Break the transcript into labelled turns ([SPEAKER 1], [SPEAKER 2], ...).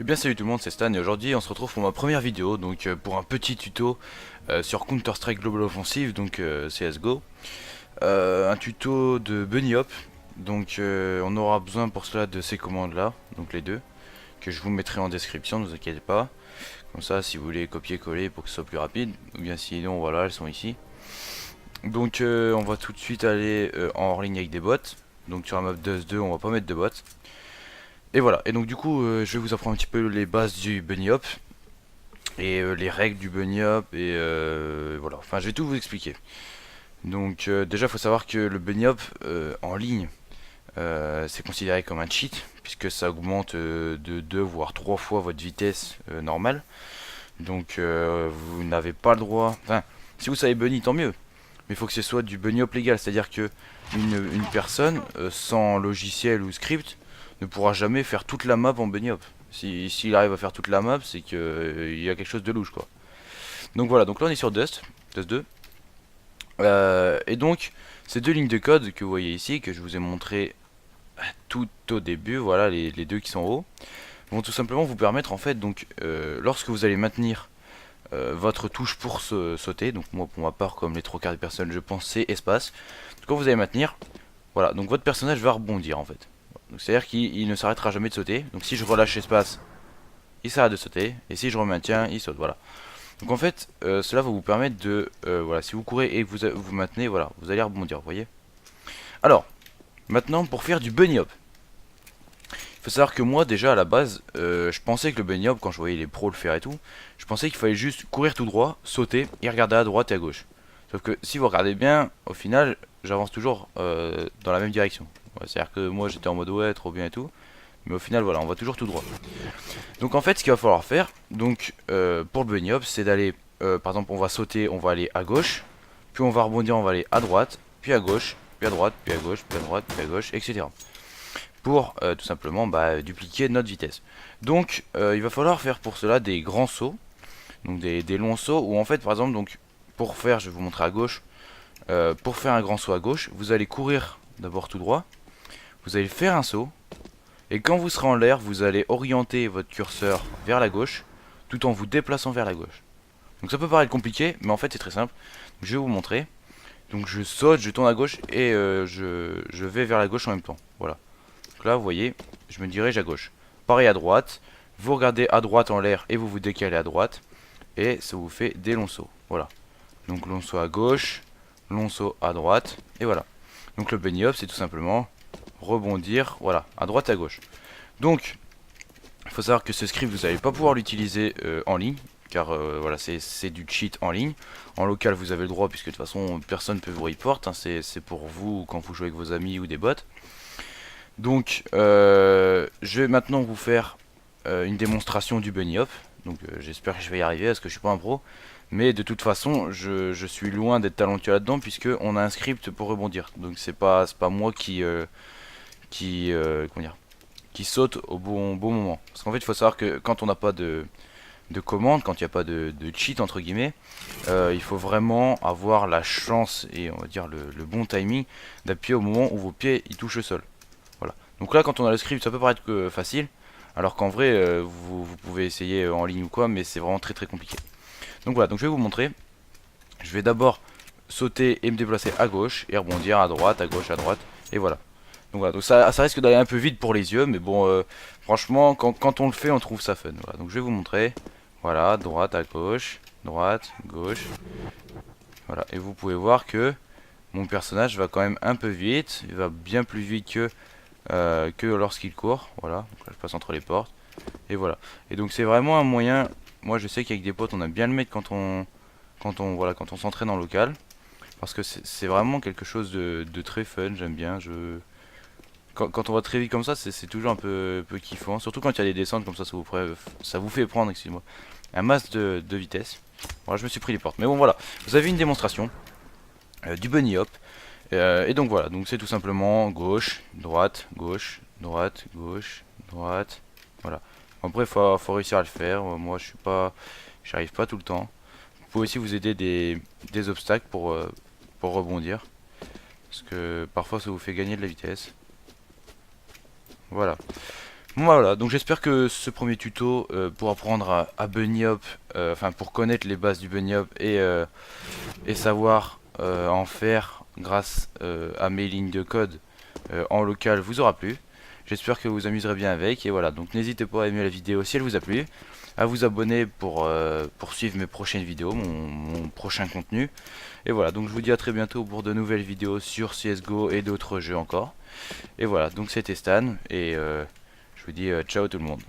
[SPEAKER 1] Eh bien salut tout le monde, c'est Stan et aujourd'hui on se retrouve pour ma première vidéo, donc pour un petit tuto sur Counter-Strike Global Offensive, donc CSGO. Un tuto de Bunny Hop, donc on aura besoin pour cela de ces commandes là, donc les deux, que je vous mettrai en description, ne vous inquiétez pas. Comme ça si vous voulez copier-coller pour que ce soit plus rapide, ou bien sinon voilà, elles sont ici. Donc on va tout de suite aller en hors ligne avec des bots, donc sur la map Dust 2 on va pas mettre de bots. Et voilà, et donc du coup je vais vous apprendre un petit peu les bases du bunny hop et les règles du bunny hop et voilà, enfin je vais tout vous expliquer. Donc déjà il faut savoir que le bunny hop en ligne c'est considéré comme un cheat puisque ça augmente de 2 voire 3 fois votre vitesse normale. Donc vous n'avez pas le droit, enfin si vous savez bunny tant mieux, mais il faut que ce soit du bunny hop légal, c'est à dire que une personne sans logiciel ou script ne pourra jamais faire toute la map en bunny hop. S'il arrive à faire toute la map, c'est que il y a quelque chose de louche quoi. Donc voilà, donc là on est sur Dust 2. Et donc ces deux lignes de code que vous voyez ici, que je vous ai montré tout au début, voilà les deux qui sont en haut, vont tout simplement vous permettre en fait, donc lorsque vous allez maintenir votre touche pour sauter, donc moi pour ma part comme les trois quarts des personnes je pense c'est espace, quand vous allez maintenir, voilà, donc votre personnage va rebondir en fait. C'est à dire qu'il ne s'arrêtera jamais de sauter, donc si je relâche espace il s'arrête de sauter, et si je remaintiens il saute, voilà. Donc en fait cela va vous permettre de, voilà, si vous courez et que vous maintenez, voilà, vous allez rebondir, vous voyez. Alors, maintenant pour faire du bunny hop. Il faut savoir que moi déjà à la base, je pensais que le bunny hop, quand je voyais les pros le faire et tout, je pensais qu'il fallait juste courir tout droit, sauter et regarder à droite et à gauche. Sauf que si vous regardez bien, au final, j'avance toujours dans la même direction. Ouais, c'est-à-dire que moi j'étais en mode ouais, trop bien et tout, mais au final voilà, on va toujours tout droit. Donc en fait, ce qu'il va falloir faire, donc pour le bunny hop, c'est d'aller, par exemple, on va sauter, on va aller à gauche, puis on va rebondir, on va aller à droite, puis à gauche, puis à droite, puis à gauche, puis à droite, puis à gauche, etc. Pour tout simplement dupliquer notre vitesse. Donc il va falloir faire pour cela des grands sauts, donc des longs sauts où en fait par exemple, donc pour faire, je vais vous montrer à gauche, pour faire un grand saut à gauche, vous allez courir d'abord tout droit, vous allez faire un saut, et quand vous serez en l'air, vous allez orienter votre curseur vers la gauche, tout en vous déplaçant vers la gauche. Donc ça peut paraître compliqué, mais en fait c'est très simple. Je vais vous montrer. Donc je saute, je tourne à gauche et je vais vers la gauche en même temps. Voilà. Donc là vous voyez, je me dirige à gauche. Pareil à droite, vous regardez à droite en l'air et vous vous décalez à droite. Et ça vous fait des longs sauts. Voilà. Donc long saut à gauche, long saut à droite, et voilà. Donc le bunny hop c'est tout simplement rebondir, voilà, à droite à gauche. Donc il faut savoir que ce script vous n'allez pas pouvoir l'utiliser en ligne, car voilà, c'est du cheat en ligne. En local vous avez le droit, puisque de toute façon personne ne peut vous report, hein, c'est pour vous quand vous jouez avec vos amis ou des bots. Donc je vais maintenant vous faire une démonstration du bunny hop. Donc j'espère que je vais y arriver parce que je suis pas un pro. Mais de toute façon je suis loin d'être talentueux là-dedans, puisque on a un script pour rebondir. Donc c'est pas moi comment dire, qui saute au bon moment. Parce qu'en fait il faut savoir que quand on n'a pas de commande, quand il n'y a pas de cheat entre guillemets, il faut vraiment avoir la chance et on va dire le bon timing d'appuyer au moment où vos pieds ils touchent le sol. Voilà. Donc là, quand on a le script, ça peut paraître facile, alors qu'en vrai, vous pouvez essayer en ligne ou quoi, mais c'est vraiment très compliqué. Donc voilà, donc je vais vous montrer. Je vais d'abord sauter et me déplacer à gauche, et rebondir à droite, à droite, et voilà. Donc voilà, donc ça risque d'aller un peu vite pour les yeux, mais bon, franchement, quand on le fait, on trouve ça fun. Voilà, donc je vais vous montrer. Voilà, droite à gauche, droite, gauche. Voilà, et vous pouvez voir que mon personnage va quand même un peu vite, il va bien plus vite que lorsqu'il court. Voilà, donc là je passe entre les portes et voilà. Et donc c'est vraiment un moyen. Moi je sais qu'avec des potes on aime bien le mettre quand on s'entraîne en local, parce que c'est vraiment quelque chose de très fun. J'aime bien. Quand on va très vite comme ça, c'est toujours un peu kiffant, surtout quand il y a des descentes comme ça. Ça vous fait prendre, excusez-moi, un masse de vitesse. Voilà, je me suis pris les portes, mais bon voilà, vous avez une démonstration du bunny hop. Et donc voilà, donc c'est tout simplement gauche, droite, gauche, droite, gauche, droite. Voilà. Après, faut réussir à le faire. Moi, j'y arrive pas tout le temps. Vous pouvez aussi vous aider des obstacles pour rebondir, parce que parfois ça vous fait gagner de la vitesse. Voilà. Bon voilà, donc j'espère que ce premier tuto pour apprendre à bunny hop, enfin pour connaître les bases du bunny hop et savoir en faire grâce à mes lignes de code en local vous aura plu. J'espère que vous vous amuserez bien avec et voilà, donc n'hésitez pas à aimer la vidéo si elle vous a plu, à vous abonner pour suivre mes prochaines vidéos, mon prochain contenu. Et voilà, donc je vous dis à très bientôt pour de nouvelles vidéos sur CSGO et d'autres jeux encore. Et voilà, donc c'était Stan et je vous dis ciao tout le monde.